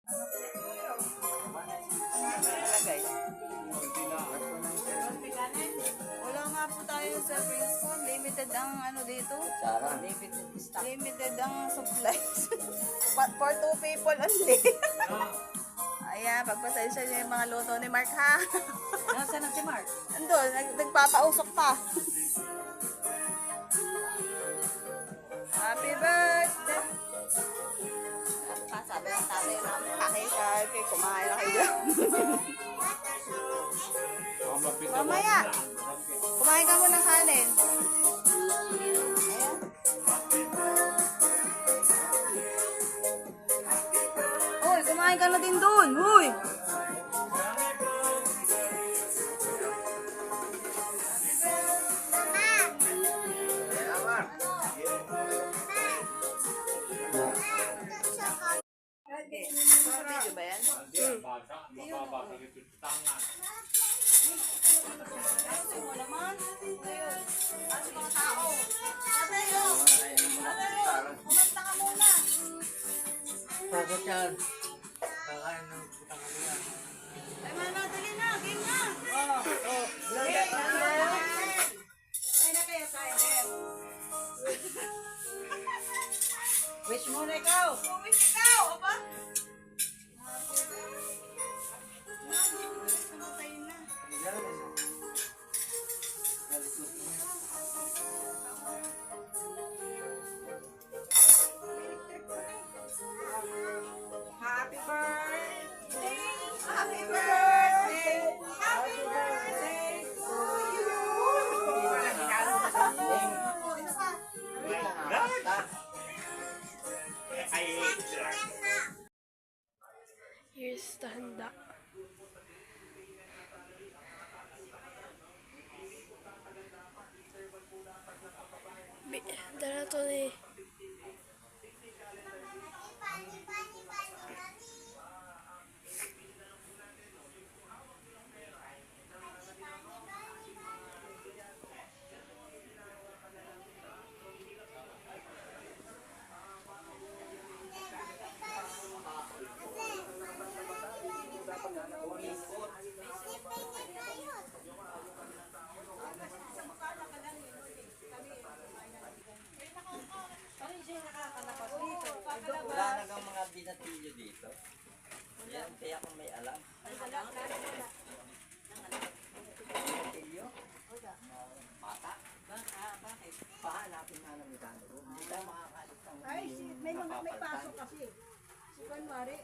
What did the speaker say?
Guys. Wala nga po tayo sa Princeton. Limited ang ano dito. Sarah. Limited ang supplies. For 2 people only. Ayan, pagpasensya niyo yung mga luto ni Mark ha. Nasaan na si Mark? Andun, nagpapausok pa. Happy birthday! Sabi ng tatay namin, pakisal kayo, kumain na kayo. Mamaya, kumain ka muna ng kanin. Ayan. Uy, kumain ka na din dun. Uy! Video ba yan? Ayusin mo naman. Ayun. Ayusin mga tao. Atayo! Atayo! Kumanta ka muna. Pagod yan. Kakain ng putang kami yan. Ay, manadali na. Game na. Game na. Ay na kayo, kain. Wish mo na ikaw. Uwis ikaw, apa? Happy birthday. Happy birthday! Happy birthday to you! Here's the handa. Dala to ni Wala na kang mga binatilyo dito. Yan, kaya kung may alam. Binatilyo? Bata? Bakit? Pahanapin na ng mekano. Hindi tayo makakalit ng Ay, may pasok kasi. Si Kunwari,